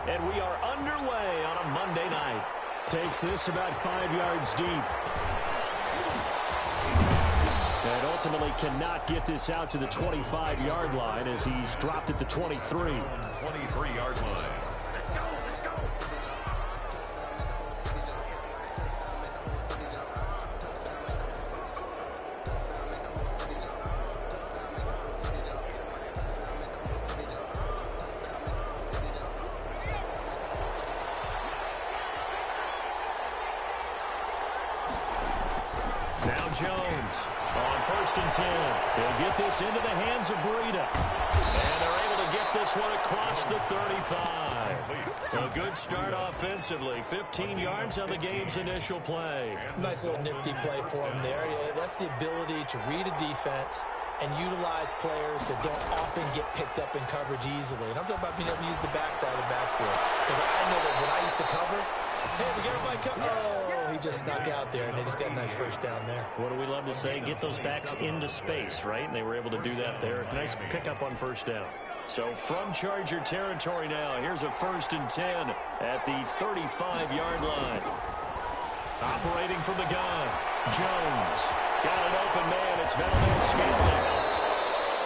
And we are underway on a Monday night. Takes this about 5 yards deep. And ultimately cannot get this out to the 25-yard line as he's dropped at the 23. 23-yard line. Now Jones on 1st and 10. He'll get this into the hands of Breida. And they're able to get this one across the 35. A good start offensively. 15 yards on the game's initial play. Nice little nifty play for him there. Yeah, that's the ability to read a defense and utilize players that don't often get picked up in coverage easily. And I'm talking about being able to use the backside of the backfield. Because I know that when I used to cover, hey, we got everybody cover. Oh, he just snuck out there, and they just got a nice first down there. What do we love to say? Get those backs into space, right? And they were able to do that there. Nice pickup on 1st down. So from Charger territory now, here's a 1st and 10 at the 35-yard line. Operating from the gun, Jones. Got an open man. It's Valdez-Scantling.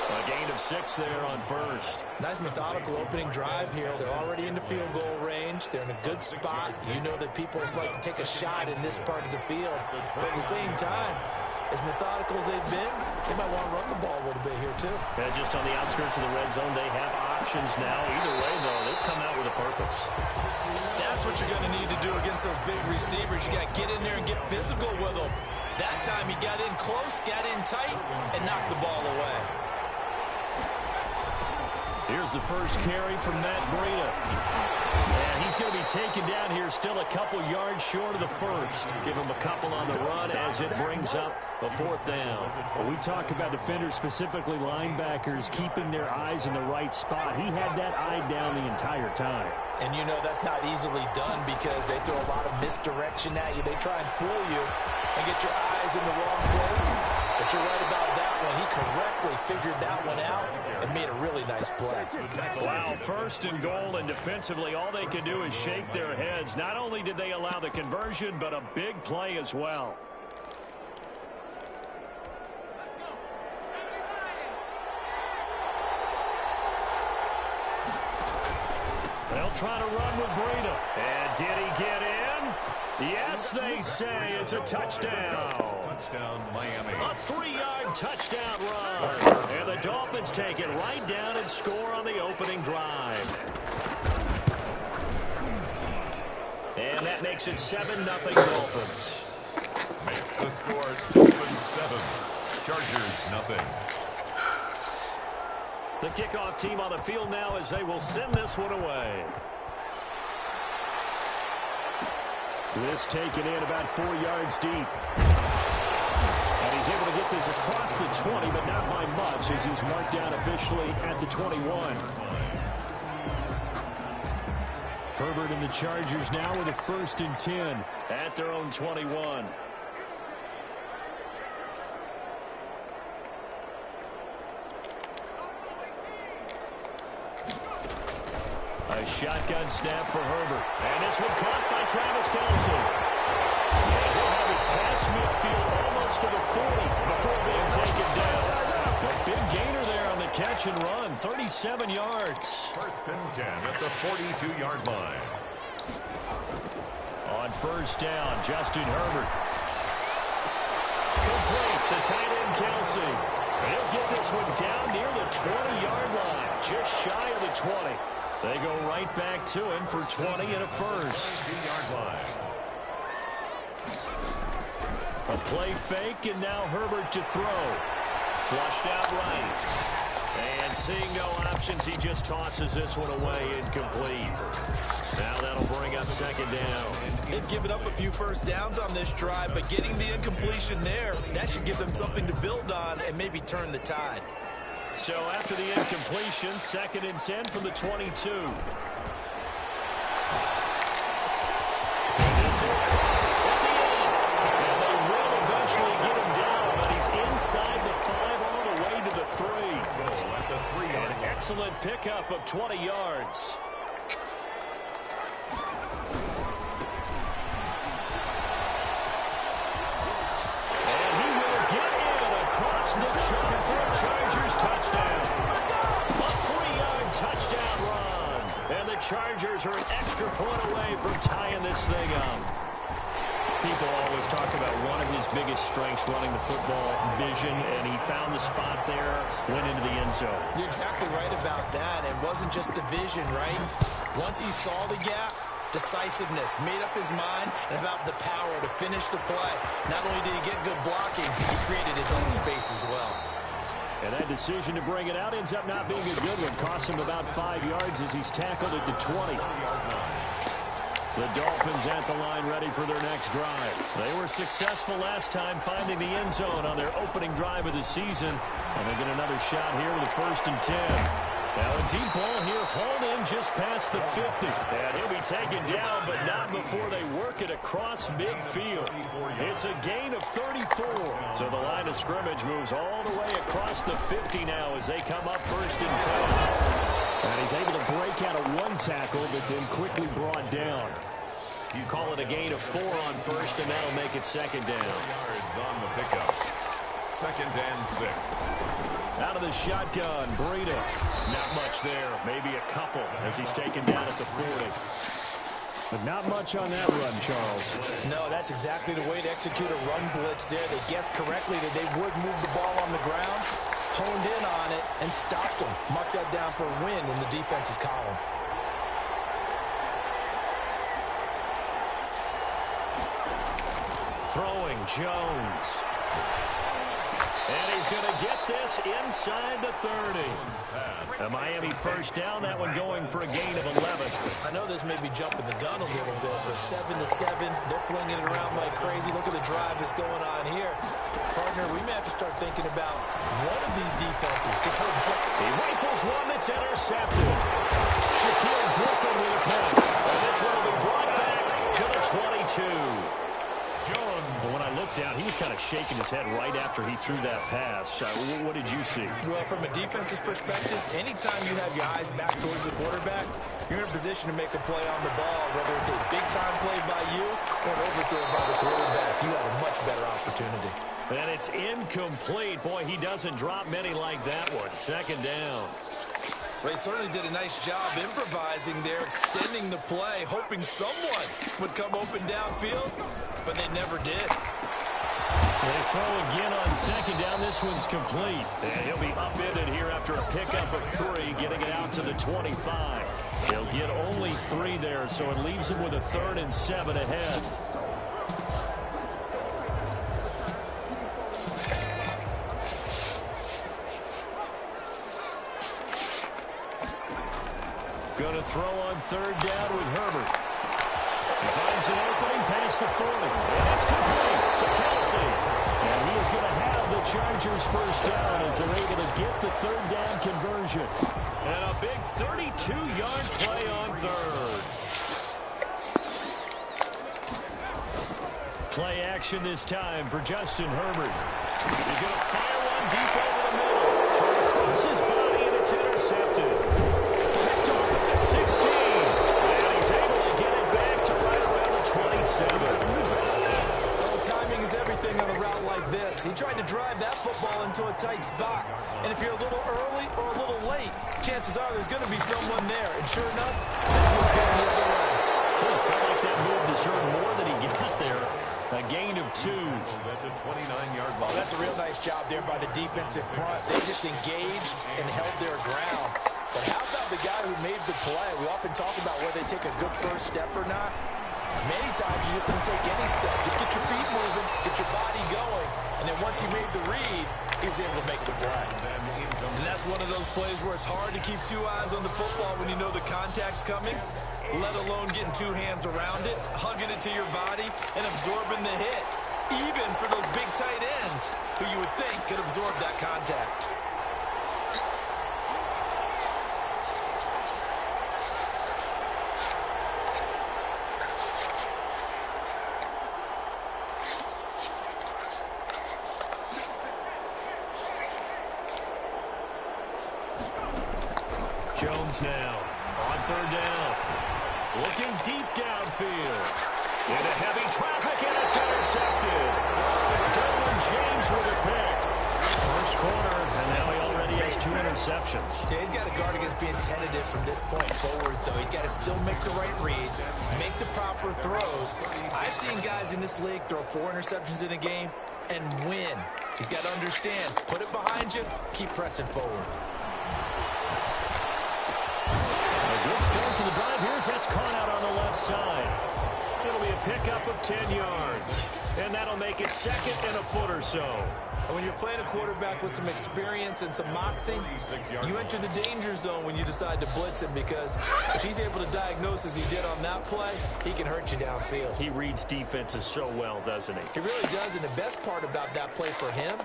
A gain of 6 there on 1st. Nice methodical opening drive here. They're already in the field goal range. They're in a good spot. You know that people like to take a shot in this part of the field. But at the same time, as methodical as they've been, they might want to run the ball a little bit here too. And just on the outskirts of the red zone, they have options now. Either way, though, they've come out with a purpose. That's what you're going to need to do against those big receivers. You got to get in there and get physical with them. That time he got in close, got in tight, and knocked the ball away. Here's the first carry from Matt Breida. And he's going to be taken down here still a couple yards short of the first. Give him a couple on the run as it brings up a 4th down. Well, we talk about defenders, specifically linebackers, keeping their eyes in the right spot. He had that eye down the entire time. And you know that's not easily done because they throw a lot of misdirection at you. They try and fool you and get your eyes in the wrong place. But you're right about that one. He correctly figured that one out and made a really nice play. Wow, 1st and goal, and defensively all they can do is shake their heads. Not only did they allow the conversion, but a big play as well. They'll try to run with Breida. And did he get in? Yes, they say it's a touchdown. Touchdown, Miami. A 3-yard touchdown run. And the Dolphins take it right down and score on the opening drive. And that makes it 7-0 Dolphins. Makes the score 7-7. Chargers, nothing. The kickoff team on the field now as they will send this one away. This taken in about 4 yards deep. And he's able to get this across the 20, but not by much as he's marked down officially at the 21. Herbert and the Chargers now with a 1st and 10. At their own 21. A shotgun snap for Herbert. And this one caught by Travis Kelce. And he'll have it past midfield almost to the 40 before being taken down. A big gainer there on the catch and run. 37 yards. 1st and 10 at the 42-yard line. On 1st down, Justin Herbert. Complete. The tight end, Kelce. And he'll get this one down near the 20-yard line. Just shy of the 20. They go right back to him for 20 and a 1st. 2-yard line. A play fake, and now Herbert to throw. Flushed out right. And seeing no options, he just tosses this one away incomplete. Now that'll bring up 2nd down. They've given up a few 1st downs on this drive, but getting the incompletion there, that should give them something to build on and maybe turn the tide. So after the incompletion, 2nd and 10 from the 22. This is caught at the end. And they will eventually get him down, but he's inside the 5 all the way to the 3. Goal at the 3-yard line. An excellent pickup of 20 yards. Chargers are an extra point away from tying this thing up. People always talk about one of his biggest strengths running the football, vision, and he found the spot there, went into the end zone. You're exactly right about that. It wasn't just the vision, right? Once he saw the gap, decisiveness, made up his mind, and about the power to finish the play. Not only did he get good blocking, he created his own space as well. And that decision to bring it out ends up not being a good one. Costs him about 5 yards as he's tackled it to 20. The Dolphins at the line ready for their next drive. They were successful last time finding the end zone on their opening drive of the season. And they get another shot here with a 1st and 10. Now a deep ball here hauled in just past the 50. And he'll be taken down, but not before they work it across midfield. It's a gain of 34. So the line of scrimmage moves all the way across the 50 now as they come up 1st and 10. And he's able to break out of one tackle, but then quickly brought down. You call it a gain of 4 on 1st, and that'll make it 2nd down. Yards on the pickup. 2nd and 6. Out of the shotgun, Breida. Not much there, maybe a couple as he's taken down at the 40. But not much on that run, Charles. No, that's exactly the way to execute a run blitz there. They guessed correctly that they would move the ball on the ground, honed in on it, and stopped them. Mark that down for a win in the defense's column. Throwing, Jones. And he's going to get this inside the 30. A Miami 1st down, that one going for a gain of 11. I know this may be jumping the gun a little bit, but 7-7, they're flinging it around like crazy. Look at the drive that's going on here. Partner, we may have to start thinking about one of these defenses. Just hold us up. He rifles one that's intercepted. Shaquille Griffin with a pick. And this one will be brought back to the 22. Jones. When I looked down, he was kind of shaking his head right after he threw that pass. What did you see? Well, from a defense's perspective, anytime you have your eyes back towards the quarterback, you're in a position to make a play on the ball, whether it's a big-time play by you or an overthrow by the quarterback. You have a much better opportunity. And it's incomplete. Boy, he doesn't drop many like that one. 2nd down. Well, he certainly did a nice job improvising there, extending the play, hoping someone would come open downfield, but they never did. They throw again on 2nd down. This one's complete. And he'll be upended here after a pickup of 3, getting it out to the 25. He'll get only 3 there, so it leaves him with a 3rd and 7 ahead. Going to throw on 3rd down with Herbert. He finds an opening past the 40. And it's complete to Kelsey. And he is going to have the Chargers 1st down as they're able to get the 3rd down conversion. And a big 32-yard play on 3rd. Play action this time for Justin Herbert. He's going to fire one deep over the middle. Throw across his body, and it's intercepted. 16, and he's able to get it back to right around the 27. Well, timing is everything on a route like this. He tried to drive that football into a tight spot. And if you're a little early or a little late, chances are there's going to be someone there. And sure enough, this one's going the other way. Well, it felt like that move deserved more than he got there. A gain of 2. At the 29-yard line. Oh, that's a real nice job there by the defensive front. They just engaged and held their ground. But how about the guy who made the play? We often talk about whether they take a good first step or not. Many times you just don't take any step. Just get your feet moving, get your body going. And then once he made the read, he was able to make the play. And that's one of those plays where it's hard to keep 2 eyes on the football when you know the contact's coming, let alone getting 2 hands around it, hugging it to your body, and absorbing the hit. Even for those big tight ends who you would think could absorb that contact. Jones now on 3rd down. Looking deep downfield. Into heavy traffic, and it's intercepted. Derwin James with a pick. first quarter, and now he already has 2 interceptions. Yeah, he's got to guard against being tentative from this point forward, though. He's got to still make the right reads, make the proper throws. I've seen guys in this league throw 4 interceptions in a game and win. He's got to understand, put it behind you, keep pressing forward. A good start to the drive. That's caught out on the left side. It'll be a pickup of 10 yards. And that'll make it second and a foot or so. And when you're playing a quarterback with some experience and some moxie, you enter the danger zone when you decide to blitz him, because if he's able to diagnose as he did on that play, he can hurt you downfield. He reads defenses so well, doesn't he? He really does, and the best part about that play for him,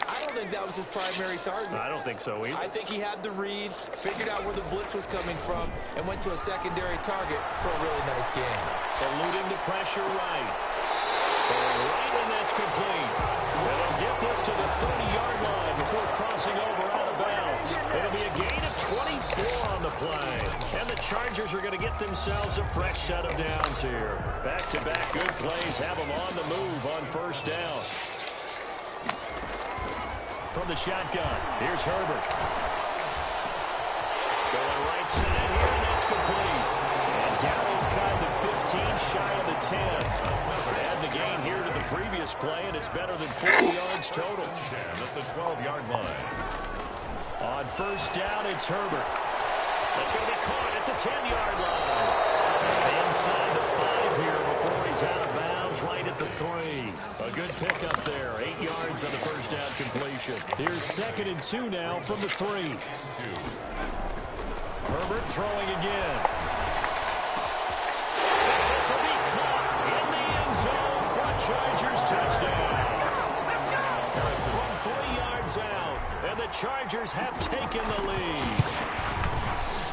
I don't think that was his primary target. I don't think so either. I think he had the read, figured out where the blitz was coming from, and went to a secondary target for a really nice game. Eluding the pressure right. Throwing right, and that's complete. They'll get this to the 30-yard line before crossing over out of bounds. It'll be a gain of 24 on the play. And the Chargers are going to get themselves a fresh set of downs here. Back-to-back good plays have them on the move on first down. From the shotgun, here's Herbert. Going right side here, and that's complete. And down inside the 15, shy of the 10. Add the gain here to the previous play, and it's better than 40 yards total. At the 12-yard line. On first down, it's Herbert. That's going to be caught at the 10-yard line. And inside the 5 here before he's out of bounds, right at the 3. A good pickup there. 8 yards on the first down completion. Here's 2nd and 2 now from the 3. Herbert throwing again. And this will be caught in the end zone for a Chargers touchdown. From 3 yards out, and the Chargers have taken the lead.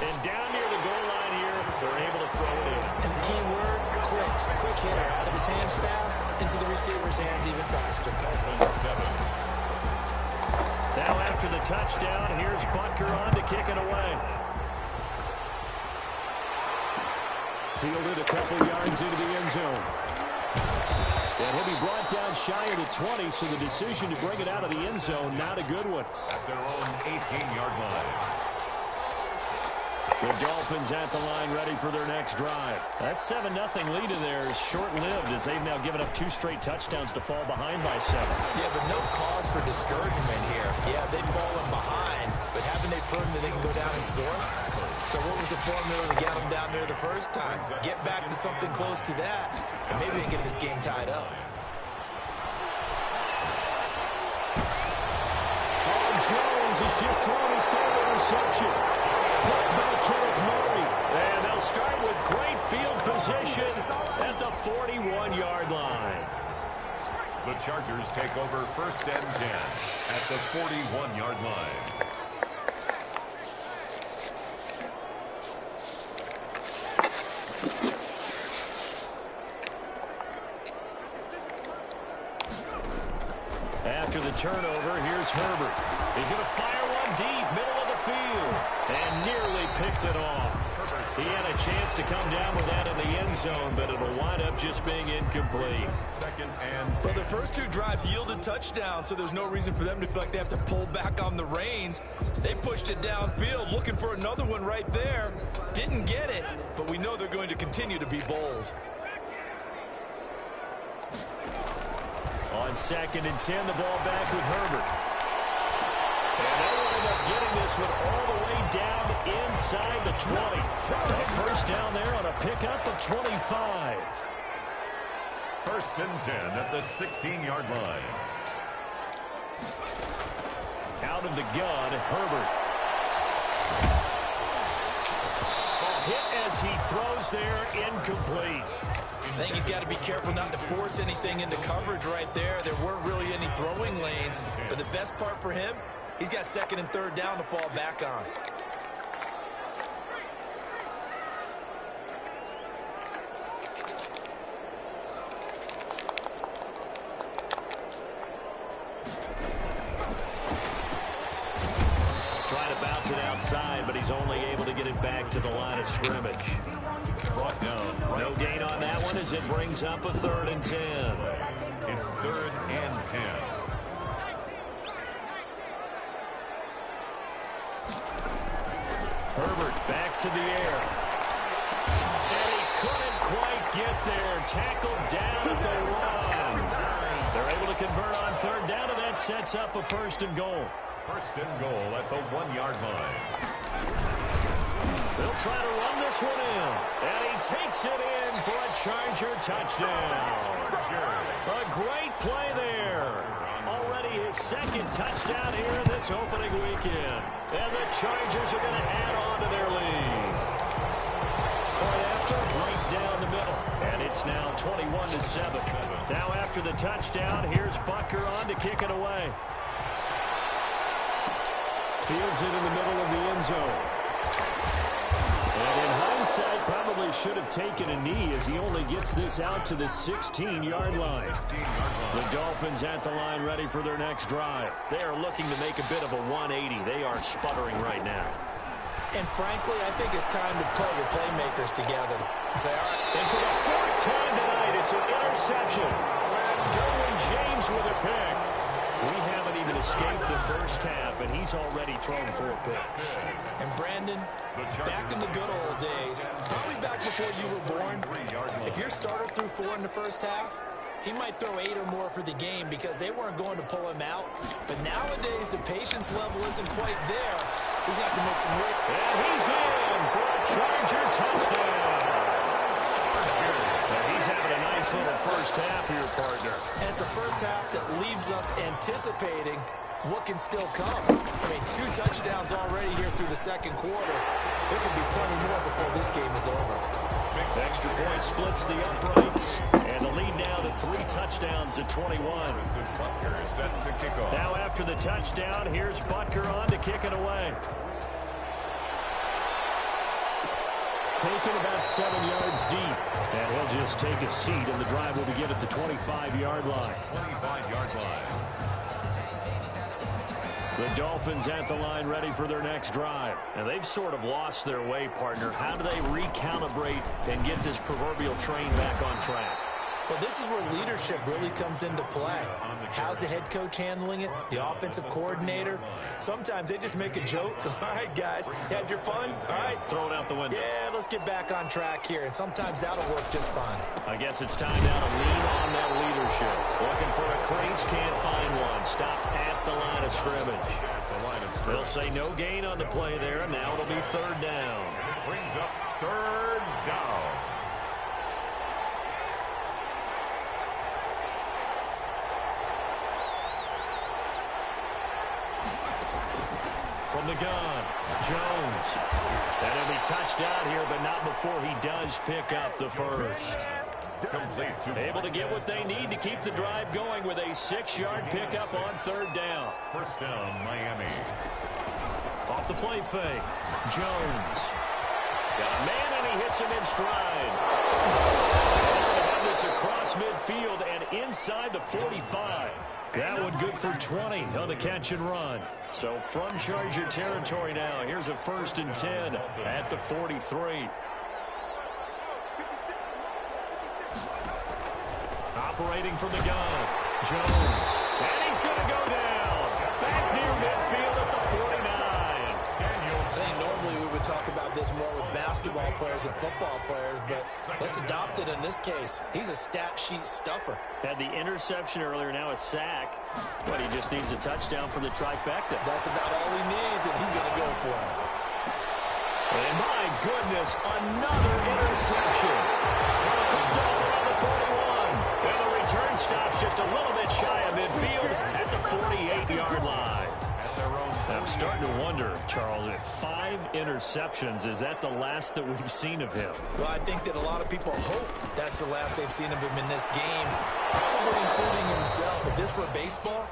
And down near the goal line here, they're able to throw it in. And the key word, quick. Quick hitter. Out of his hands fast, into the receiver's hands even faster. Now after the touchdown, here's Butker on to kick it away. Fielded a couple yards into the end zone. And he'll be brought down shy of the 20, so the decision to bring it out of the end zone, not a good one. At their own 18-yard line. The Dolphins at the line ready for their next drive. That 7-0 lead in there is short-lived, as they've now given up 2 straight touchdowns to fall behind by 7. Yeah, but no cause for discouragement here. Yeah, they've fallen behind, but haven't they proven that they can go down and score? So what was the formula to get them down there the first time? Get back to something close to that, and maybe they can get this game tied up. Jones has just thrown his 3rd interception. Blocked by Kenneth Murray. And they'll start with great field position at the 41-yard line. The Chargers take over 1st and 10 at the 41-yard line. After the turnover, here's Herbert. He's going to fire one deep, middle of the field, and nearly picked it off. He had a chance to come down with that in the end zone, but it'll wind up just being incomplete. 2nd and 10. Well, their first 2 drives yielded touchdowns, so there's no reason for them to feel like they have to pull back on the reins. They pushed it downfield, looking for another one right there. Didn't get it, but we know they're going to continue to be bold. On 2nd and 10, the ball back with Herbert. And they'll end up getting this one all the way down inside the 20. A first down there on a pickup of 25. 1st and 10 at the 16-yard line. Out of the gun, Herbert. A hit as he throws there, incomplete. I think he's got to be careful not to force anything into coverage right there. There weren't really any throwing lanes, but the best part for him, he's got 2nd and 3rd down to fall back on. Trying to bounce it outside, but he's only able to get it back to the line of scrimmage. Brought down. No gain on that one as it brings up a 3rd and 10. It's 3rd and 10. Herbert back to the air. And he couldn't quite get there. Tackled down at the 1. They're able to convert on third down, and that sets up a 1st and goal. 1st and goal at the 1-yard line. They'll try to run this one in. And he takes it in for a Charger touchdown. A great play there. Already his 2nd touchdown here in this opening weekend. And the Chargers are going to add on to their lead. Point after, right down the middle. And it's now 21-7. Now after the touchdown, here's Butker on to kick it away. Fields it in the middle of the end zone. And in hindsight, probably should have taken a knee as he only gets this out to the 16-yard line. The Dolphins at the line ready for their next drive. They are looking to make a bit of a 180. They are sputtering right now. And frankly, I think it's time to pull your playmakers together and say, all right. And for the 4th time tonight, it's an interception. Derwin James with a pick. We haven't even escaped the first half, and he's already thrown 4 picks. And Brandon, back in the good old days, probably back before you were born, if your starter threw 4 in the first half, he might throw 8 or more for the game because they weren't going to pull him out. But nowadays, the patience level isn't quite there. He's got to make some work. And he's in for a Charger touchdown. And he's having a nice little first half here, partner. And it's a first half that leaves us anticipating what can still come. I mean, 2 touchdowns already here through the 2nd quarter. There could be plenty more before this game is over. Extra point splits the uprights. And the lead now to 3 touchdowns at 21. Now after the touchdown, here's Butker on to kick it away. Taken about 7 yards deep. And he'll just take a seat, and the drive will begin at the 25-yard line. 25-yard line. The Dolphins at the line ready for their next drive. And they've sort of lost their way, partner. How do they recalibrate and get this proverbial train back on track? Well, this is where leadership really comes into play. How's the head coach handling it? The offensive coordinator? Sometimes they just make a joke. All right, guys, you had your fun? All right. Throw it out the window. Yeah, let's get back on track here. And sometimes that'll work just fine. I guess it's time now to lean on that leadership. Looking for a crease, can't find one. Stopped at the line of scrimmage. They'll say no gain on the play there. Now it'll be 3rd down. Brings up 3rd down. From the gun, Jones. And he'll be touched out here, but not before he does pick up the 1st. Able to get what they need to keep the drive going with a 6-yard pickup on 3rd down. 1st down, Miami. Off the play fake, Jones. Got a man, and he hits him in stride. Have this across midfield and inside the 45. That one good for 20 on the catch and run. So from Charger territory now, here's a 1st and 10 at the 43. Operating from the gun, Jones. And he's going to go down. Back near midfield at the 49. I think normally we would talk about this more with basketball players and football players, but let's adopt it in this case. He's a stat sheet stuffer. Had the interception earlier, now a sack. But he just needs a touchdown for the trifecta. That's about all he needs, and he's going to go for it. And my goodness, another interception. Picked off around the 41. And the return stops just a little bit shy of midfield at the 48-yard line. I'm starting to wonder, Charles, if 5 interceptions, is that the last that we've seen of him? Well, I think that a lot of people hope that's the last they've seen of him in this game, probably including himself. If this were baseball,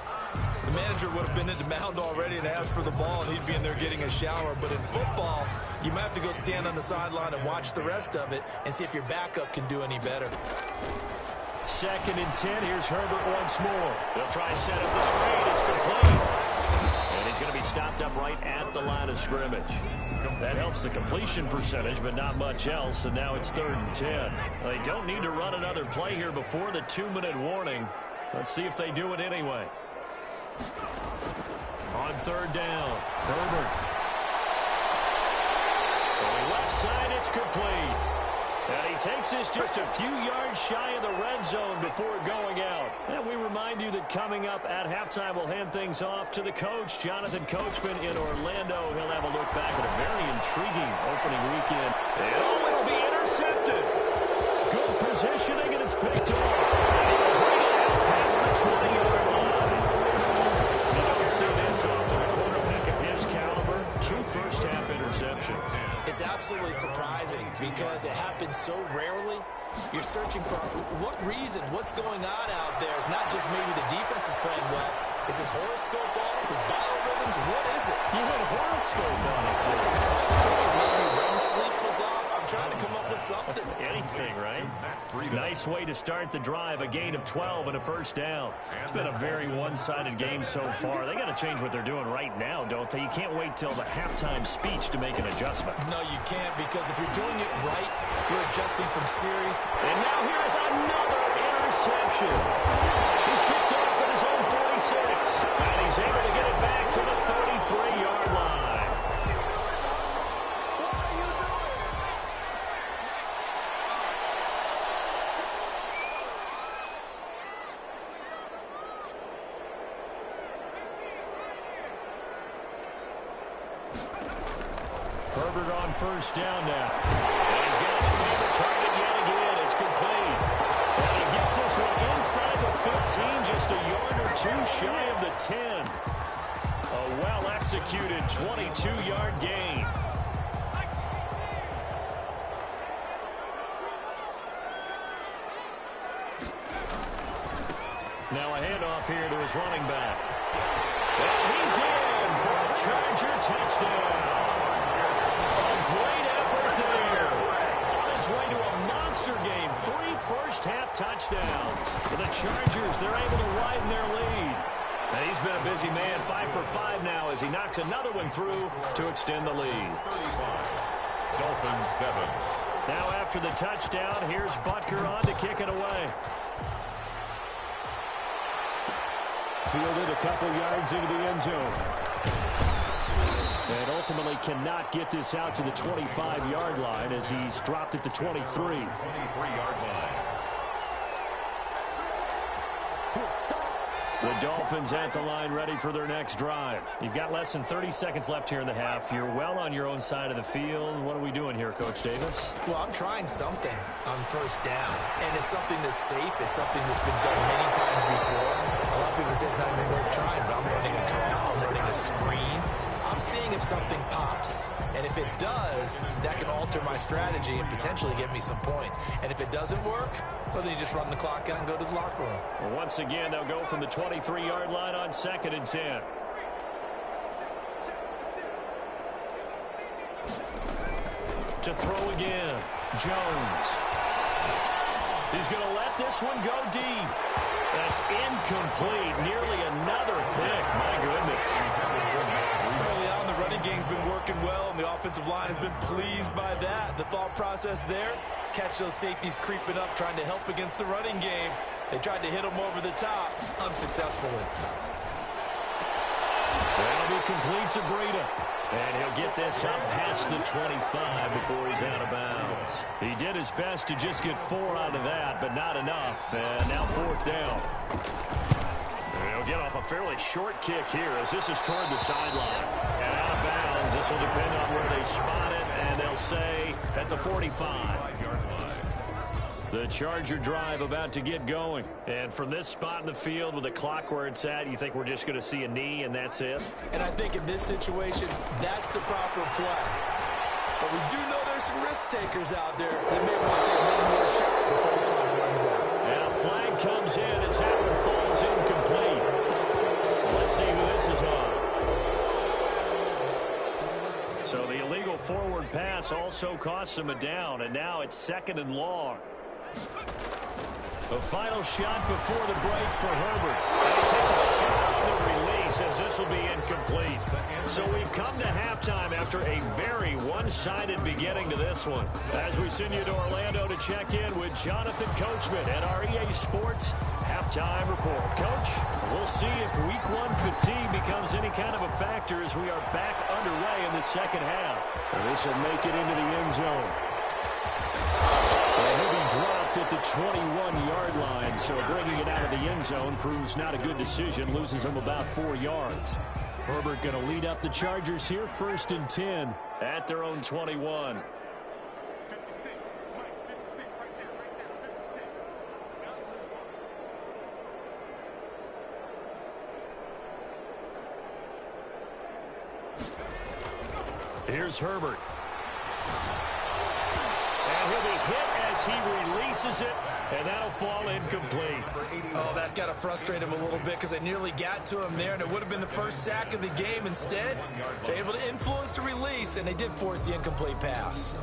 the manager would have been at the mound already and asked for the ball, and he'd be in there getting a shower. But in football, you might have to go stand on the sideline and watch the rest of it and see if your backup can do any better. 2nd and 10. Here's Herbert once more. They'll try to set up the screen. It's complete. And he's going to be stopped up right at the line of scrimmage. That helps the completion percentage, but not much else. And now it's 3rd and 10. They don't need to run another play here before the 2-minute warning. Let's see if they do it anyway. On 3rd down, Herbert. Going left side, it's complete. And he takes this just a few yards shy of the red zone before going out. And we remind you that coming up at halftime, we'll hand things off to the coach, Jonathan Coachman in Orlando. He'll have a look back at a very intriguing opening weekend. And it'll be intercepted. Good positioning, and it's picked off. And he'll bring it out past the 20-yard line. You don't see this often. A quarterback of his caliber, 2 first-half interceptions. It's absolutely surprising because it happens so rarely. You're searching for what reason, what's going on out there. It's not just maybe the defense is playing well. Is his horoscope off? His biorhythms? What is it? You had a horoscope on us there. I was thinking maybe REM sleep was off. I'm trying to come up with something. Anything, right? Nice way to start the drive. A gain of 12 and a first down. It's been a very one-sided game so far. They got to change what they're doing right now, don't they? You can't wait till the halftime speech to make an adjustment. No, you can't, because if you're doing it right, you're adjusting from series to... And now here is another interception. He's picked off at his own 46. And he's able to get it back to the 33-yard line. Herbert on first down now. And he's got his favorite target yet again. It's complete. And he gets this one inside the 15, just a yard or 2 shy of the 10. A well-executed 22-yard gain. Now a handoff here to his running back. And he's in for a Charger touchdown. Great effort there. On his way to a monster game. 3 first-half touchdowns. For the Chargers, they're able to widen their lead. And he's been a busy man, 5 for 5 now as he knocks another one through to extend the lead. Dolphins 7. Now after the touchdown, here's Butker on to kick it away. Fielded a couple yards into the end zone. And ultimately cannot get this out to the 25-yard line as he's dropped at the 23. 23-yard line. The Dolphins at the line ready for their next drive. You've got less than 30 seconds left here in the half. You're well on your own side of the field. What are we doing here, Coach Davis? Well, I'm trying something on first down, and it's something that's safe. It's something that's been done many times before. A lot of people say it's not even worth trying, but I'm running a draw. I'm running a screen. I'm seeing if something pops. And if it does, that can alter my strategy and potentially get me some points. And if it doesn't work, well, then you just run the clock out and go to the locker room. Well, once again, they'll go from the 23-yard line on 2nd and 10. To throw again, Jones. He's going to let this one go deep. That's incomplete. Nearly another pick. My goodness. Early on, the running game's been working well, and the offensive line has been pleased by that. The thought process there, catch those safeties creeping up, trying to help against the running game. They tried to hit them over the top, unsuccessfully. That'll be complete to Breida. And he'll get this up past the 25 before he's out of bounds. He did his best to just get 4 out of that, but not enough. And now 4th down. And he'll get off a fairly short kick here as this is toward the sideline. And out of bounds, this will depend on where they spot it, and they'll say at the 45. The Charger drive about to get going. And from this spot in the field with the clock where it's at, you think we're just going to see a knee and that's it? And I think in this situation, that's the proper play. But we do know there's some risk takers out there that may want to take one more shot before the clock runs out. And a flag comes in as that one falls incomplete. Let's see who this is on. So the illegal forward pass also costs him a down, and now it's 2nd and long. The final shot before the break for Herbert. And he takes a shot on the release. he says this will be incomplete. So we've come to halftime after a very one-sided beginning to this one. As we send you to Orlando to check in with Jonathan Coachman at our EA Sports Halftime Report. Coach, we'll see if Week 1 fatigue becomes any kind of a factor as we are back underway in the second half. And this will make it into the end zone. He'll be dropped at the 21-yard line, so bringing it out of the end zone proves not a good decision, loses him about 4 yards. Herbert going to lead up the Chargers here, 1st and 10 at their own 21. Here's Herbert. And he'll be hit as he releases it, and that'll fall incomplete. Oh, that's got to frustrate him a little bit because they nearly got to him there, and it would have been the first sack of the game. Instead, they're able to influence the release, and they did force the incomplete pass.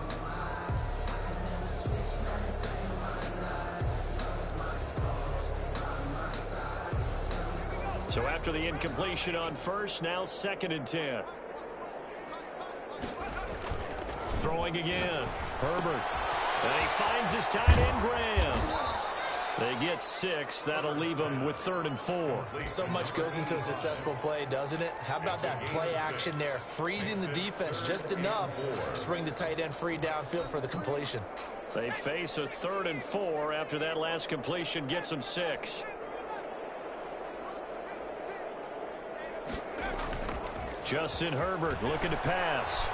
So after the incompletion on first, now 2nd and 10. Throwing again. Herbert. And he finds his tight end, Graham. They get 6. That'll leave them with 3rd and 4. So much goes into a successful play, doesn't it? How about that play action there? Freezing the defense just enough to bring the tight end free downfield for the completion. They face a 3rd and 4 after that last completion gets them 6. Justin Herbert looking to pass.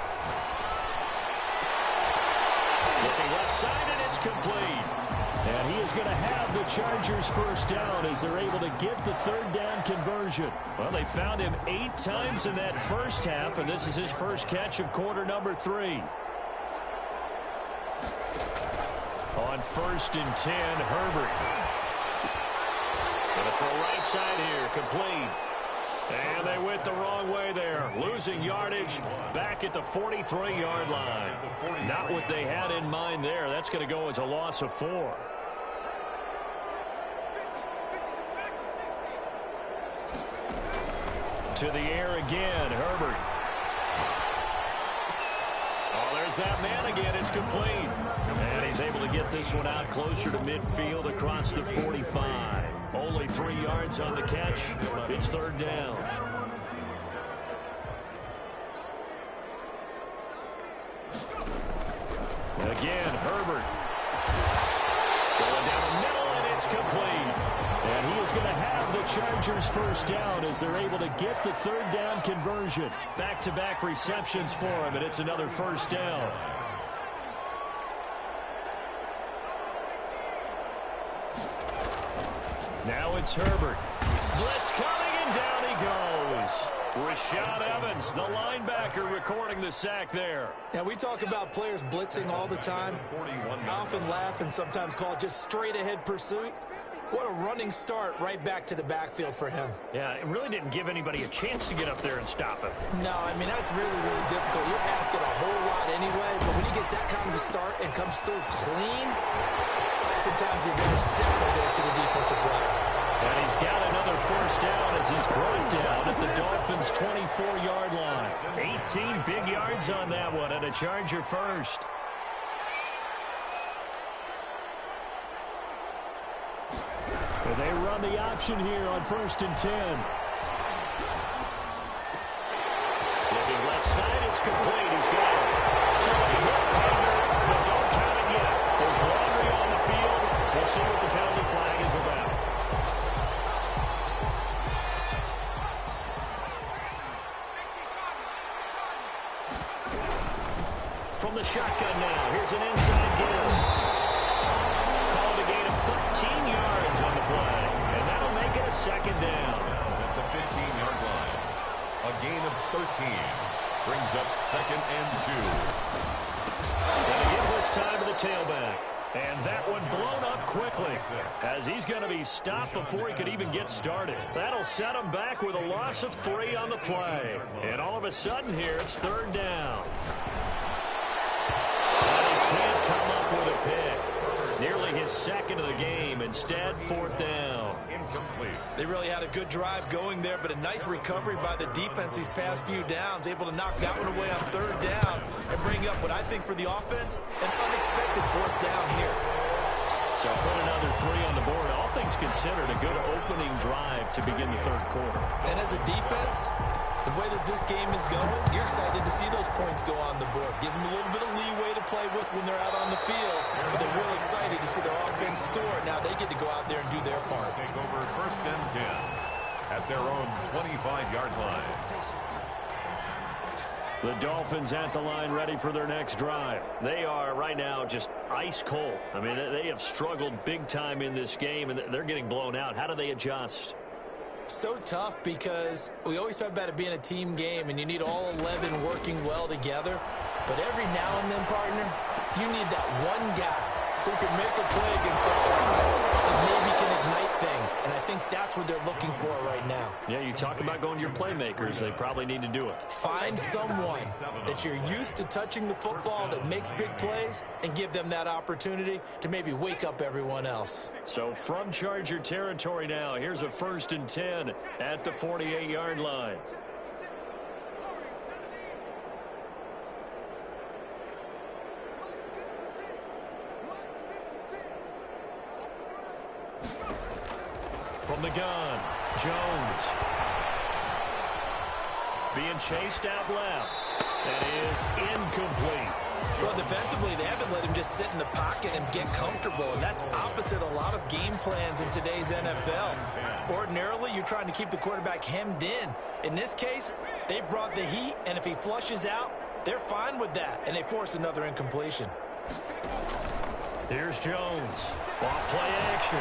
Looking left side, and it's complete. And he is going to have the Chargers first down as they're able to get the 3rd down conversion. Well, they found him 8 times in that first half, and this is his first catch of quarter number 3. On 1st and 10, Herbert. Going to throw right side here, complete. And they went the wrong way there. Losing yardage back at the 43-yard line. Not what they had in mind there. That's going to go as a loss of 4. To the air again, Herbert. Oh, there's that man again. It's complete. And he's able to get this one out closer to midfield across the 45. Only 3 yards on the catch. It's 3rd down. Again, Herbert. Going down the middle, and it's complete. And he is going to have the Chargers first down as they're able to get the 3rd down conversion. Back-to-back receptions for him, and it's another first down. Now it's Herbert. Blitz coming, and down he goes. Rashad Evans, the linebacker, recording the sack there. Now, we talk about players blitzing all the time. I often laugh and sometimes call it just straight-ahead pursuit. What a running start right back to the backfield for him. Yeah, it really didn't give anybody a chance to get up there and stop him. No, I mean, that's really, really difficult. You're asking a whole lot anyway, but when he gets that kind of a start and comes through clean, oftentimes the advantage definitely goes to the defensive player. And he's got another first down as he's brought down at the Dolphins' 24-yard line. 18 big yards on that one, and a Charger first. And they run the option here on 1st and 10. Looking left side, it's complete. He's got it. Charlie hit Pender, but don't count it yet. There's laundry on the field. We'll see what the penalty flag is about. From the shotgun now, here's an inside give. Called a gain of 13 yards on the play, and that'll make it a 2nd down. At the 15-yard line, a gain of 13 brings up 2nd and 2. Going to give this time to the tailback. And that one blown up quickly as he's going to be stopped before he could even get started. That'll set him back with a loss of 3 on the play. And all of a sudden here, it's 3rd down. And he can't come up with a pick. Nearly his second of the game. Instead, fourth down. Incomplete. They really had a good drive going there, but a nice recovery by the defense these past few downs, able to knock that one away on third down and bring up what I think for the offense, an unexpected fourth down here. So put another 3 on the board. All things considered, a good opening drive to begin the third quarter. And as a defense, the way that this game is going, you're excited to see those points go on the board. Gives them a little bit of leeway to play with when they're out on the field, but they're real excited to see their offense score. Now they get to go out there and do their part. Take over first and 10 at their own 25-yard line. The Dolphins at the line ready for their next drive. They are right now just ice cold. I mean, they have struggled big time in this game, and they're getting blown out. How do they adjust? So tough because we always talk about it being a team game, and you need all 11 working well together. But every now and then, partner, you need that one guy who can make a play against all odds and maybe can ignite things. And I think that's what they're looking for right now. Yeah, you talk about going to your playmakers. They probably need to do it. Find someone that you're used to touching the football that makes big plays and give them that opportunity to maybe wake up everyone else. So from Charger territory now, here's a 1st and 10 at the 48-yard line. From the gun, Jones. Being chased out left. That is incomplete. Well, defensively, they haven't let him just sit in the pocket and get comfortable, and that's opposite a lot of game plans in today's NFL. Ordinarily, you're trying to keep the quarterback hemmed in. In this case, they brought the heat, and if he flushes out, they're fine with that, and they force another incompletion. Here's Jones. Off play action.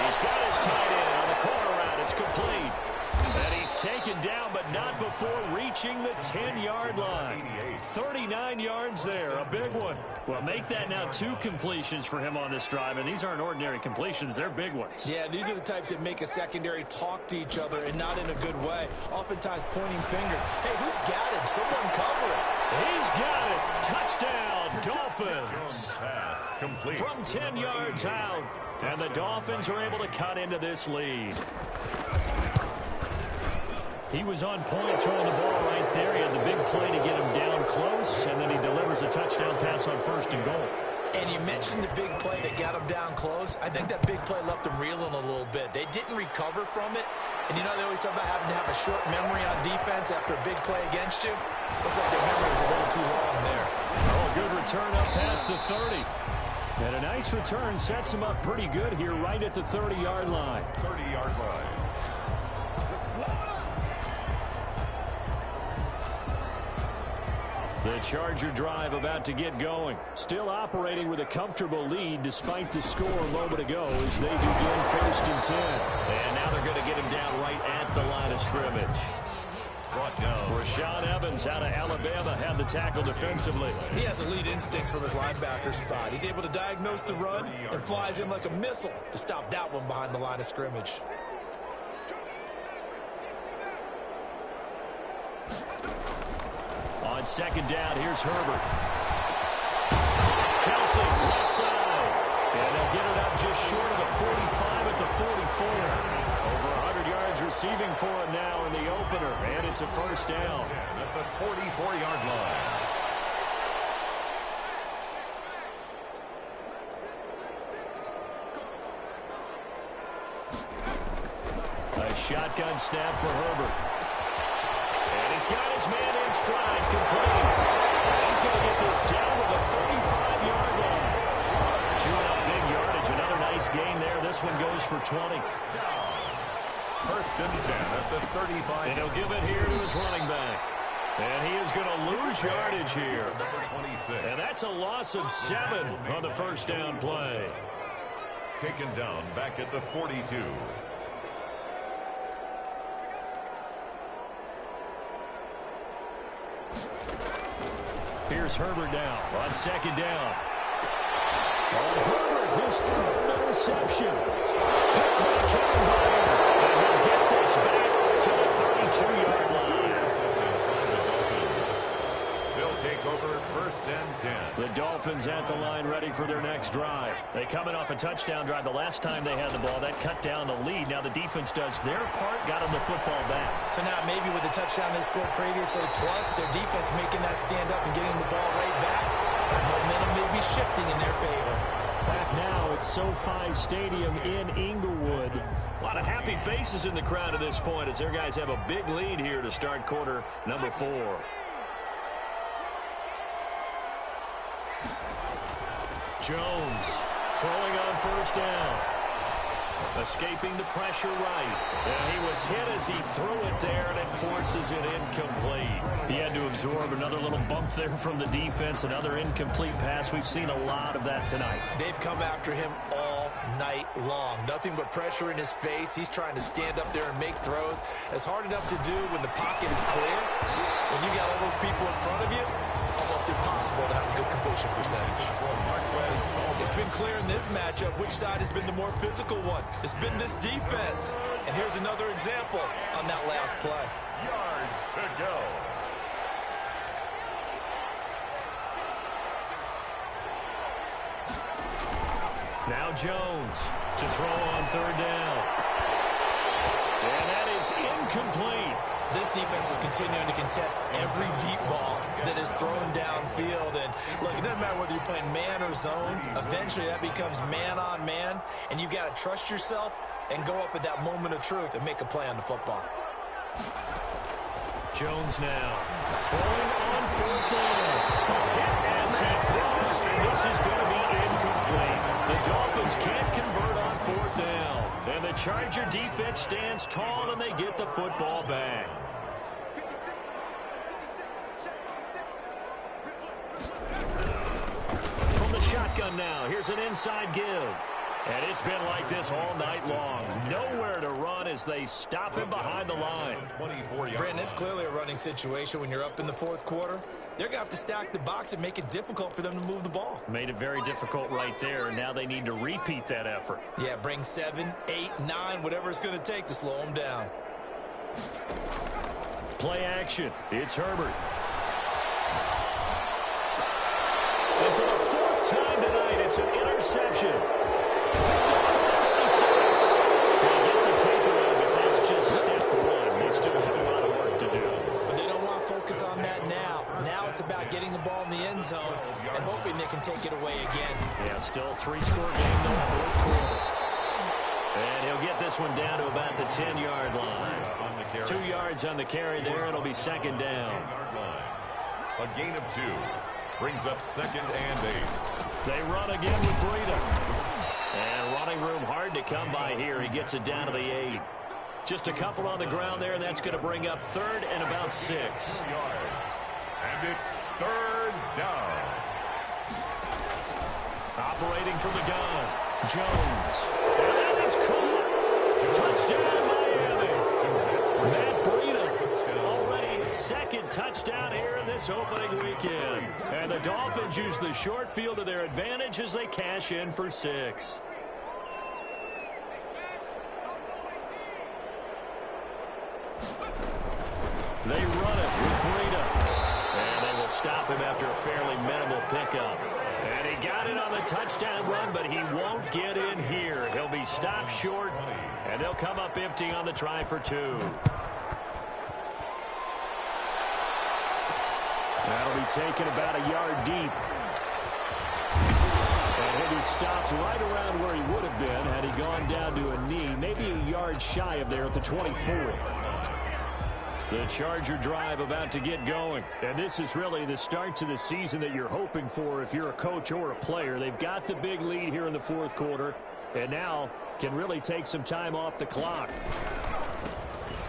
He's got his tight end on the corner route. It's complete. And he's taken down, but not before reaching the 10-yard line. 39 yards there, a big one. Well, make that now 2 completions for him on this drive, and these aren't ordinary completions. They're big ones. Yeah, these are the types that make a secondary talk to each other and not in a good way. Oftentimes pointing fingers. Hey, who's got him? Someone cover it. He's got it. Touchdown, Dolphins. Pass complete. From 10 yards out, and the Dolphins are able to cut into this lead. He was on point throwing the ball right there. He had the big play to get him down close, and then he delivers a touchdown pass on 1st and goal. And you mentioned the big play that got him down close. I think that big play left him reeling a little bit. They didn't recover from it. And you know, they always talk about having to have a short memory on defense after a big play against you. Looks like their memory was a little too long there. Oh, good return up past the 30. And a nice return sets him up pretty good here right at the 30-yard line. 30-yard line. The Charger drive about to get going. Still operating with a comfortable lead despite the score a moment ago as they begin 1st and 10. And now they're going to get him down right at the line of scrimmage. Brought down. Rashaan Evans out of Alabama had the tackle defensively. He has elite instincts from his linebacker spot. He's able to diagnose the run and flies in like a missile to stop that one behind the line of scrimmage. On 2nd down, here's Herbert. Kelsey, left side. And they'll get it up just short of the 45 at the 44. Over 100 yards receiving for him now in the opener. And it's a 1st down. At the 44-yard line. A shotgun snap for Herbert. And he's got his man in stride, complete. And he's going to get this down to the 35-yard line. Chewing up big yardage. Another nice gain there. This one goes for 20. 1st and 10 at the 35. And he'll give it here to his running back. And he is going to lose yardage here. Number 26. And that's a loss of 7 on the 1st down play. Taken down back at the 42. Here's Herbert now on 2nd down. On Herbert, his 3rd interception. Picked by Kevin Byard. And he'll get this back to the 32-yard line. They'll take over 1st first and 10. The Dolphins at the line ready for their next drive. They coming off a touchdown drive the last time they had the ball. That cut down the lead. Now the defense does their part, got them the football back. So now maybe with the touchdown they scored previously, plus their defense making that stand up and getting the ball right back, momentum may be shifting in their favor. Back now at SoFi Stadium in Inglewood. A lot of happy faces in the crowd at this point as their guys have a big lead here to start quarter number 4. Jones throwing on first down. Escaping the pressure right. And he was hit as he threw it there, and it forces it incomplete. He had to absorb another little bump there from the defense, another incomplete pass. We've seen a lot of that tonight. They've come after him all night long. Nothing but pressure in his face. He's trying to stand up there and make throws. It's hard enough to do when the pocket is clear. When you got all those people in front of you, almost impossible to have a good completion percentage. It's been clear in this matchup which side has been the more physical one. It's been this defense. And here's another example on that last play. Yards to go. Now Jones to throw on third down. And that is incomplete. This defense is continuing to contest every deep ball that is thrown downfield. And look, it doesn't matter whether you're playing man or zone. Eventually that becomes man on man. And you've got to trust yourself and go up at that moment of truth and make a play on the football. Jones now throwing on fourth down. Hit as he throws, and this is going to be incomplete. The Dolphins can't convert on fourth down. And the Charger defense stands tall, and they get the football back. From the shotgun now, here's an inside give. And it's been like this all night long. Nowhere to run as they stop him behind the line. Brandon, it's clearly a running situation when you're up in the fourth quarter. They're going to have to stack the box and make it difficult for them to move the ball. Made it very difficult right there, and now they need to repeat that effort. Yeah, bring 7, 8, 9, whatever it's going to take to slow them down. Play action. It's Herbert. And for the 4th time tonight, it's an interception. Picked up at the 36. So they get the takeaway, but that's just step 1. They still have a lot of work to do. But they don't want to focus on that now. Now it's about getting the ball in the end zone and hoping they can take it away again. Yeah, still a 3-score game, though, fourth quarter. And he'll get this one down to about the 10-yard line. 2 yards on the carry there. It'll be second down. A gain of 2. Brings up second and 8. They run again with Breida. And running room hard to come by here. He gets it down to the 8. Just a couple on the ground there, and that's going to bring up third and about 6. And it's third down. Operating from the gun, Jones. And that is caught. Touchdown, Miami. Matt Breida, already his second touchdown here in this opening weekend. And the Dolphins use the short field to their advantage as they cash in for 6. They run it with Breida. And they will stop him after a fairly minimal pickup. And he got it on the touchdown run, but he won't get in here. He'll be stopped short, and they'll come up empty on the try for 2. That'll be taken about a yard deep. And he'll be stopped right around where he would have been had he gone down to a knee, maybe a yard shy of there at the 24. The Charger drive about to get going. And this is really the start to the season that you're hoping for if you're a coach or a player. They've got the big lead here in the fourth quarter, and now can really take some time off the clock.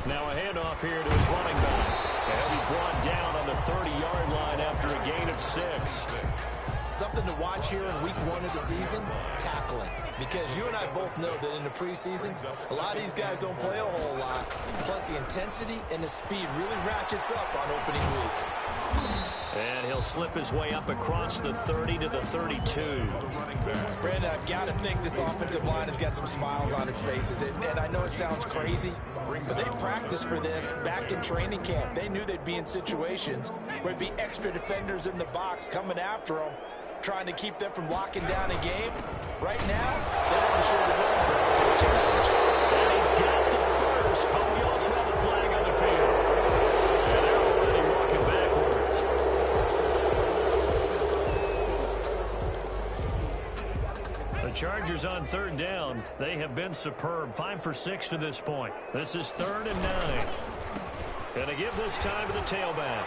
Now a handoff here to his running back. And he'll be brought down on the 30-yard line after a gain of 6. Something to watch here in week 1 of the season, tackling. Because you and I both know that in the preseason, a lot of these guys don't play a whole lot. Plus, the intensity and the speed really ratchets up on opening week. And he'll slip his way up across the 30 to the 32. Brandon, I've got to think this offensive line has got some smiles on its faces. And I know it sounds crazy, but they practiced for this back in training camp. They knew they'd be in situations where there'd be extra defenders in the box coming after them, trying to keep them from locking down a game. Right now, they want to show the world to the challenge. And he's got the first, but we also have a flag on the field. And they're already walking backwards. The Chargers on third down. They have been superb. 5 for 6 to this point. This is 3rd and 9. Gonna give this time to the tailback.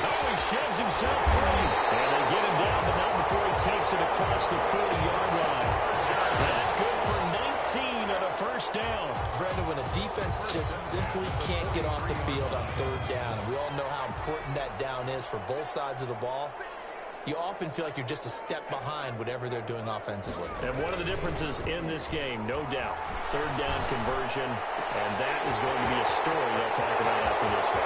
Oh, he sheds himself free. And they get him down, but not before he takes it across the 40-yard line. That good for 19 on a first down. Brandon, when a defense just simply can't get off the field on third down, and we all know how important that down is for both sides of the ball, you often feel like you're just a step behind whatever they're doing offensively. And one of the differences in this game, no doubt, third down conversion, and that is going to be a story they'll talk about after this one.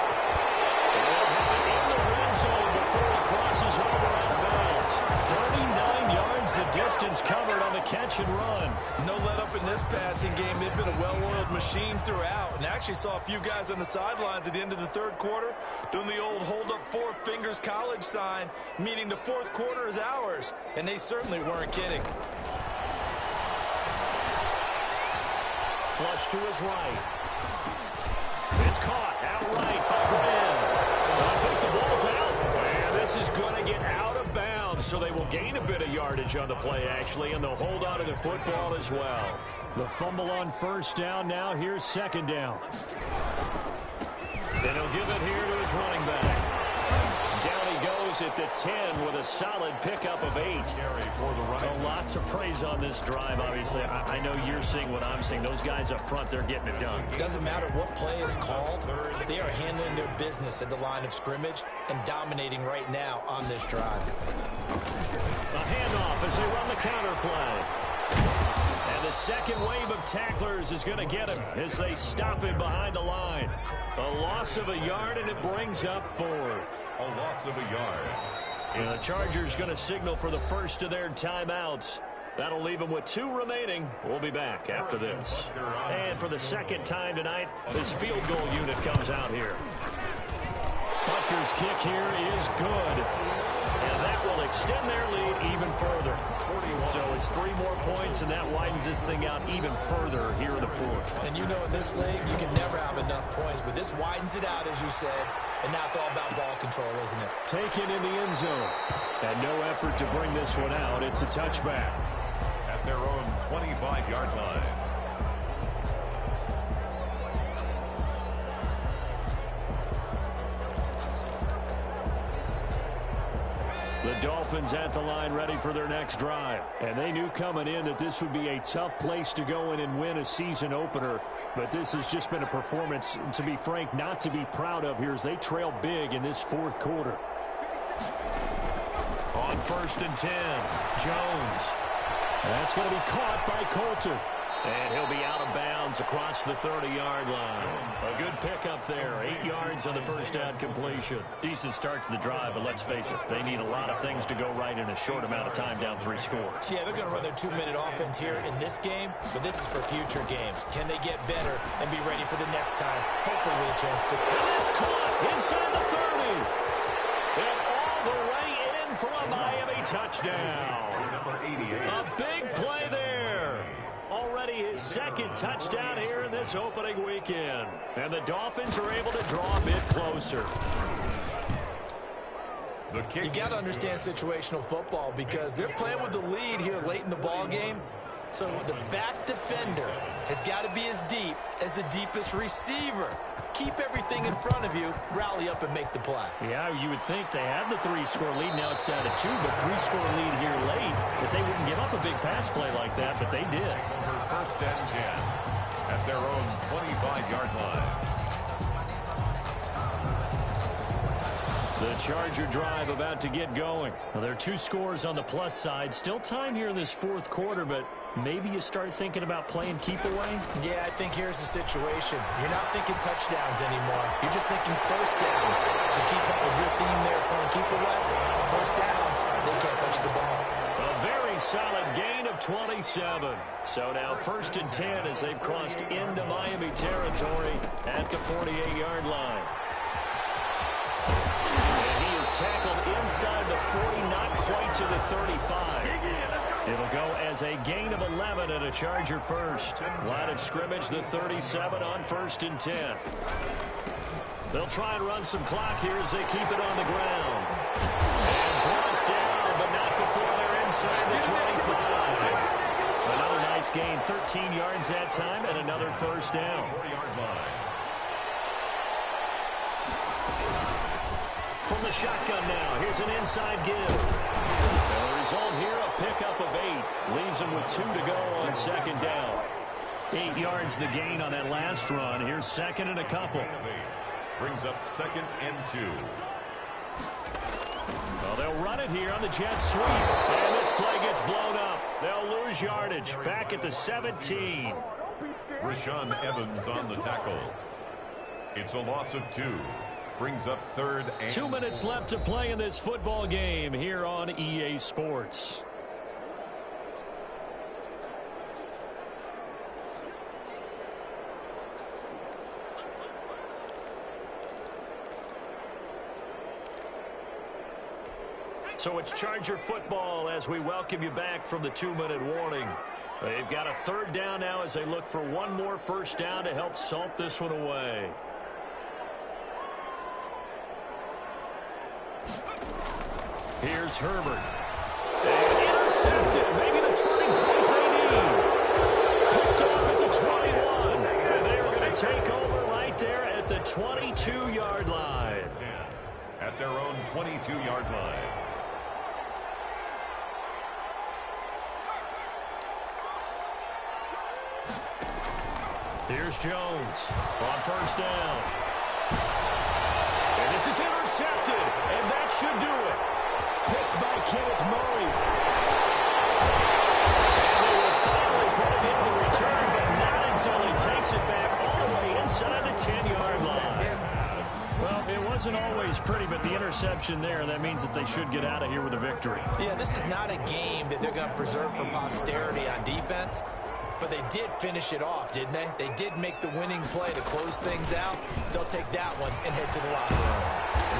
And they'll have it in the red zone before he crosses over out of bounds. 39 yards the distance covered on the catch and run. No let up in this passing game. They've been a well-oiled machine throughout. And actually saw a few guys on the sidelines at the end of the third quarter doing the old hold up 4 fingers college sign, meaning the fourth quarter is ours. And they certainly weren't kidding. Flush to his right. It's caught outright by Graham. I think the ball's out. And this is going to get out of bounds, so they will gain a bit of yardage on the play, actually, and they'll hold on to the football as well. The fumble on first down. Now here's second down. And he'll give it here to his running back. Down he goes at the 10 with a solid pickup of 8. Lots of praise on this drive, obviously. I know you're seeing what I'm seeing. Those guys up front, they're getting it done. Doesn't matter what play is called. They are handling their business at the line of scrimmage and dominating right now on this drive. A handoff as they run the counter play. And the second wave of tacklers is going to get him as they stop him behind the line. A loss of a yard, and it brings up 4th. A loss of a yard. And the Chargers going to signal for the first of their timeouts. That'll leave them with 2 remaining. We'll be back after this. And for the second time tonight, this field goal unit comes out here. Butker's kick here is good. And that will extend their lead even further. So it's 3 more points, and that widens this thing out even further here in the 4th. And you know in this league, you can never have enough points, but this widens it out, as you said, and now it's all about ball control, isn't it? Taken in the end zone. And no effort to bring this one out. It's a touchback. At their own 25-yard line. The Dolphins at the line ready for their next drive. And they knew coming in that this would be a tough place to go in and win a season opener. But this has just been a performance, to be frank, not to be proud of here as they trail big in this 4th quarter. On 1st and 10, Jones. That's going to be caught by Coulter. And he'll be out of bounds across the 30-yard line. A good pickup there. 8 yards on the first down completion. Decent start to the drive, but let's face it, they need a lot of things to go right in a short amount of time down 3 scores. Yeah, they're going to run their 2-minute offense here in this game, but this is for future games. Can they get better and be ready for the next time? Hopefully with a chance to. And that's caught inside the 30. And all the way in for a Miami touchdown. A big play there. Already his 2nd touchdown here in this opening weekend. And the Dolphins are able to draw a bit closer. You got to understand situational football because they're playing with the lead here late in the ball game. So the back defender has got to be as deep as the deepest receiver. Keep everything in front of you, rally up and make the play. Yeah, you would think they have the 3-score lead. Now it's down to 2, but 3-score lead here late. That they wouldn't give up a big pass play like that, but they did. 1st and 10 at their own 25-yard line. The Charger drive about to get going. Well, there are 2 scores on the plus side. Still time here in this fourth quarter, but maybe you start thinking about playing keep away? Yeah, I think here's the situation. You're not thinking touchdowns anymore. You're just thinking first downs. To keep up with your theme there, playing keep away, first downs, they can't touch the ball. A very solid gain of 27. So now 1st and 10 as they've crossed into Miami territory at the 48-yard line. And he is tackled inside the 40, not quite to the 35. It'll go as a gain of 11 and a Charger first. Line of scrimmage, the 37 on 1st and 10. They'll try and run some clock here as they keep it on the ground. And brought down, but not before they're inside the 25. Another nice gain, 13 yards that time, and another first down. 40-yard line. From the shotgun now, here's an inside give. And the result here, a pickup of 8. Leaves them with 2 to go on 2nd down. 8 yards the gain on that last run. Here's 2nd and a couple. Brings up 2nd and 2. Well, they'll run it here on the jet sweep. And this play gets blown up. They'll lose yardage. Back at the 17. Rashaan Evans on the tackle. It's a loss of 2. Brings up 3rd and 2 minutes left to play in this football game here on EA Sports. So it's Charger football as we welcome you back from the 2-minute warning. They've got a 3rd down now as they look for one more first down to help salt this one away. Here's Herbert. And intercepted. Maybe the turning point they need. Picked off at the 21. And they're going to take over right there at the 22-yard line. At their own 22-yard line. Here's Jones on 1st down. And this is intercepted. And that should do it. Picked by Kenneth Murray. And they will finally put him into the return, but not until he takes it back all the way inside the 10-yard line. Well, it wasn't always pretty, but the interception there, that means that they should get out of here with a victory. Yeah, this is not a game that they're going to preserve for posterity on defense. But they did finish it off, didn't they? They did make the winning play to close things out. They'll take that one and head to the locker room.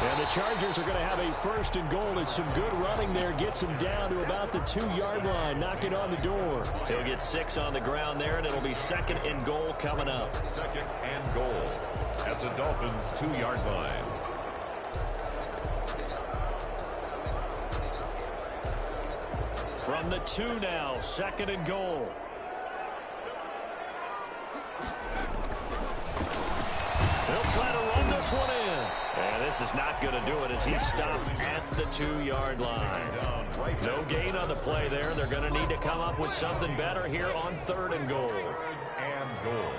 And the Chargers are going to have a 1st and goal as some good running there gets him down to about the 2-yard line, knocking on the door. He'll get 6 on the ground there, and it'll be 2nd and goal coming up. 2nd and goal at the Dolphins' 2-yard line. From the 2 now, 2nd and goal. They'll try to run this one in. And this is not going to do it as he's stopped at the 2-yard line. No gain on the play there. They're going to need to come up with something better here on 3rd and goal. 3rd and goal.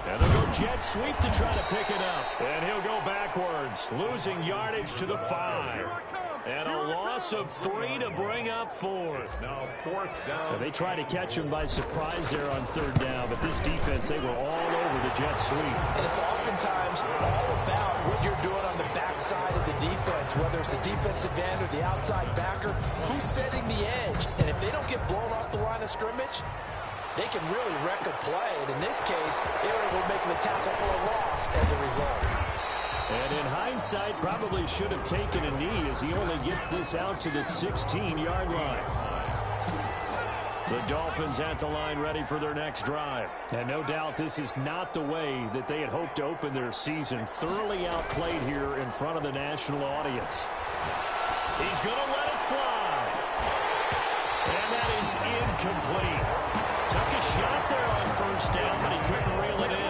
And they'll go jet sweep to try to pick it up. And he'll go backwards, losing yardage to the 5. And a loss of 3 to bring up 4th. Now 4th down. And they try to catch him by surprise there on 3rd down, but this defense, they were all over the jet sweep. And it's oftentimes all about what you're doing on the backside of the defense, whether it's the defensive end or the outside backer, who's setting the edge. And if they don't get blown off the line of scrimmage, they can really wreck a play. And in this case, they were able to make the tackle for a loss as a result. And in hindsight, probably should have taken a knee as he only gets this out to the 16-yard line. The Dolphins at the line ready for their next drive. And no doubt this is not the way that they had hoped to open their season. Thoroughly outplayed here in front of the national audience. He's going to let it fly. And that is incomplete. Took a shot there on 1st down, but he couldn't reel it in.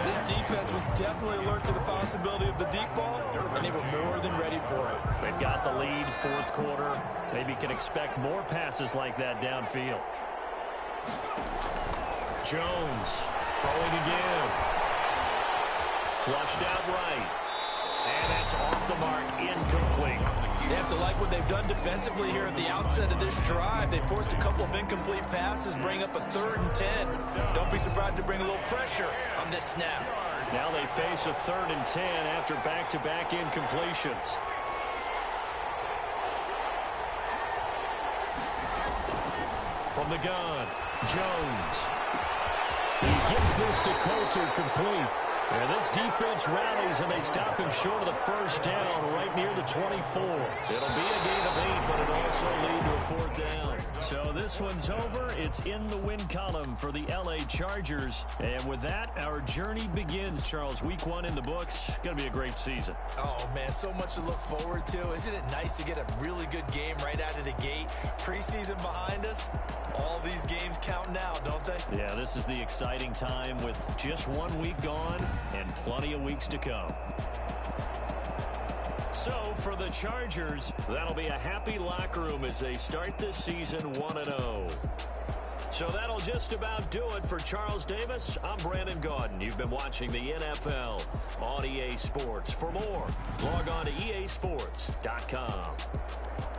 This defense was definitely alert to the possibility of the deep ball, and they were more than ready for it. They've got the lead, 4th quarter. Maybe can expect more passes like that downfield. Jones throwing again. Flushed out right. And that's off the mark, incomplete. They have to like what they've done defensively here at the outset of this drive. They forced a couple of incomplete passes, bring up a 3rd and 10. Don't be surprised to bring a little pressure on this snap. Now they face a 3rd and 10 after back-to-back incompletions. From the gun, Jones. He gets this to Coulter complete. And this defense rallies, and they stop him short of the first down right near the 24. It'll be a gain of 8, but it'll also lead to a 4th down. So this one's over. It's in the win column for the L.A. Chargers. And with that, our journey begins, Charles. Week 1 in the books. Going to be a great season. Oh, man, so much to look forward to. Isn't it nice to get a really good game right out of the gate? Preseason behind us. All these games count now, don't they? Yeah, this is the exciting time with just 1 week gone and plenty of weeks to come. So for the Chargers, that'll be a happy locker room as they start this season 1-0. So that'll just about do it for Charles Davis. I'm Brandon Gaudin. You've been watching the NFL on EA Sports. For more, log on to easports.com.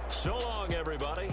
So long, everybody.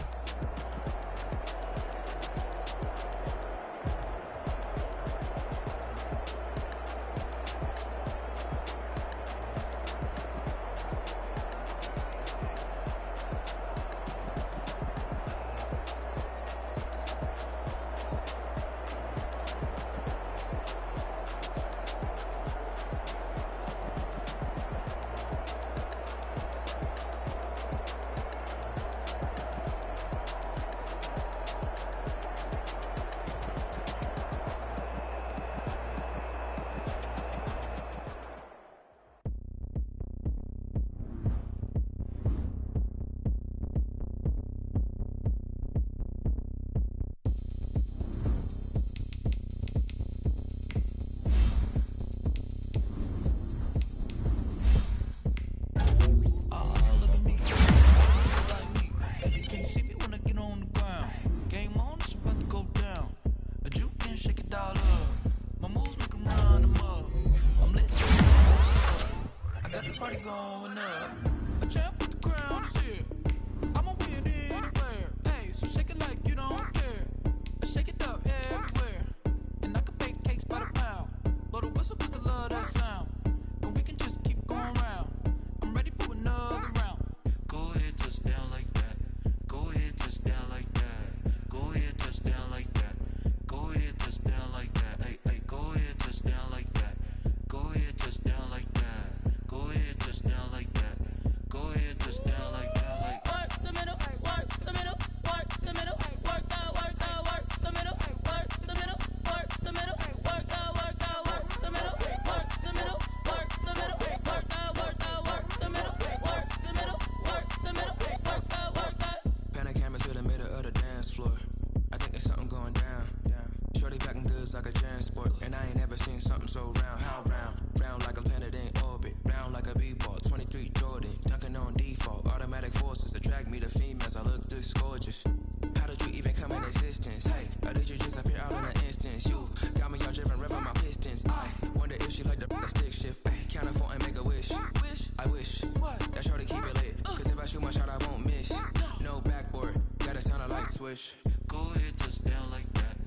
Swish. Go ahead, touchdown like that.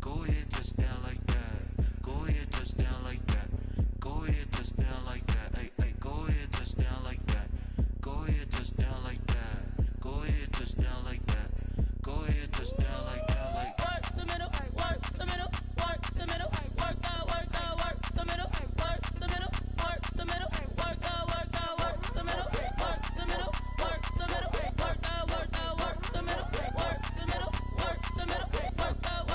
Go ahead, touchdown like that. Go ahead, touchdown like that. Go ahead, touchdown like that. Hey, hey, go ahead, touchdown like that. Go ahead, touchdown like that. Go ahead, touchdown like that. Go ahead, touchdown like that. Like work the middle, work the middle, work the middle, work the middle, work the middle, work the middle, work the middle, work the middle, work the middle, work the middle, work the middle, work the middle, work the middle, work the middle, work the middle, work the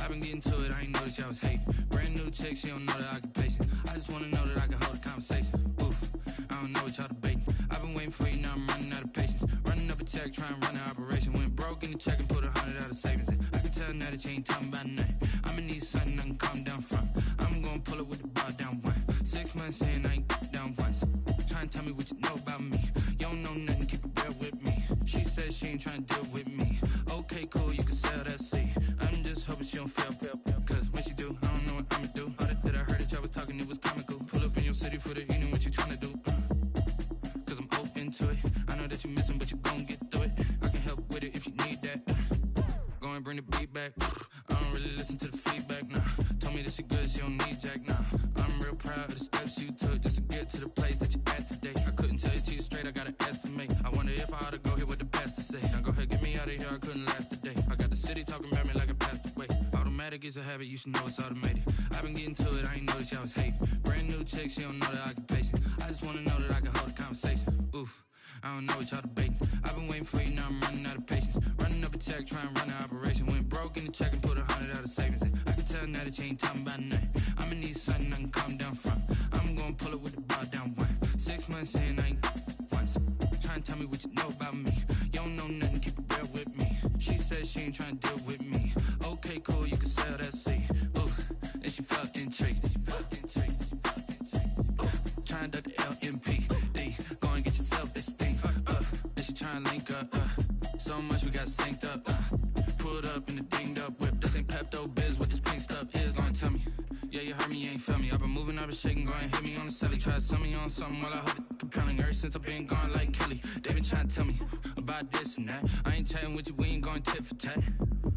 I've been getting to it, I ain't noticed y'all was hate. Brand new chick, she don't know the occupation. I just wanna know that I can hold a conversation. Oof, I don't know what y'all debating. I've been waiting for you, now I'm running out of patience. Running up a check, trying to run an operation. Went broke in the check and put 100 out of savings in. I can tell now that you ain't talking about nothing. I'ma need something I can calm down from. I'm gonna pull it with the bar down one. 6 months in, I ain't down once. Trying to tell me what you know about me. You don't know nothing, keep it real with me. She said she ain't trying to deal with me. Okay, cool, you can sell that seed. I'm just hoping she don't fail. Cause when she do, I don't know what I'ma do. All that I heard that y'all was talking, it was comical. Pull up in your city for the evening, what you tryna do? Cause I'm open to it. I know that you missing, but you gon' get through it. I can help with it if you need that. Go and bring the beat back. I don't really listen to the feedback, nah. Told me that she good, she don't need jack, nah. I'm real proud of the steps you took just to get to the place that you at today. I couldn't tell you to you straight, I gotta estimate. I wonder if I ought to go here with the pastor say. Now go ahead, get me out of here, I couldn't last a day. I got the city talking about me like I passed away. Automatic is a habit, you should know it's automated. I've been getting to it, I ain't noticed y'all was hate. Brand new chick, she don't know the occupation. I just wanna know that I can hold a conversation. Oof, I don't know what y'all debating. I've been waiting for you, now I'm running out of patience. Running up a check, trying to run an operation. Went broke in the check and put 100 out of savings in. I can tell now that you ain't talking about nothing. I'ma need something I can calm down from. I'm gonna pull it with the bar down one. 6 months in, I ain't once. Trying to tell me what you know about me. You don't know nothing, keep it real with me. She said she ain't trying to deal with me. Okay, cool, you can sell that seed. Ooh, and she felt intrigued. Trying to duck the LMPD. Go and get yourself esteem. And she trying to link up. So much we got synced up. Pulled up in the dinged up whip. This ain't Pepto-Biz, what this pink stuff is. Long tell me. Yeah, you heard me, you ain't felt me. I've been moving, I've been shaking, go and hit me on the celly. Try to sell me on something while I hold it compelling. Ever since I've been gone like Kelly, they been trying to tell me about this and that. I ain't chatting with you, we ain't going tit for tat.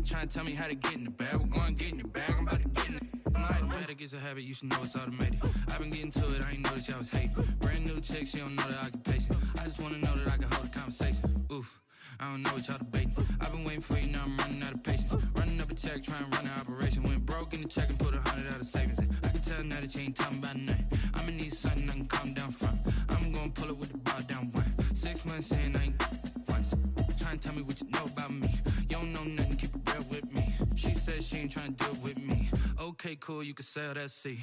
Trying to tell me how to get in the bag, we're going to get in the bag, I'm about to get in it. Automatic is a habit, you should know it's automated. I've been getting to it, I ain't noticed y'all was hate. Brand new chick, she don't know the occupation. I just wanna know that I can hold a conversation. Oof, I don't know what y'all debating. I've been waiting for you, now I'm running out of patience. Running up a check, trying to run an operation. Went broke in the check and put 100 out of savings in. I can tell now that you ain't talking about nothing. I'ma need something I can calm down from. I'm gonna pull it with the bar down one. 6 months in, I ain't once. Trying to tell me what you know about me. You don't know nothing, keep it real with me. She said she ain't trying to deal with me. Okay, cool, you can sell that seed.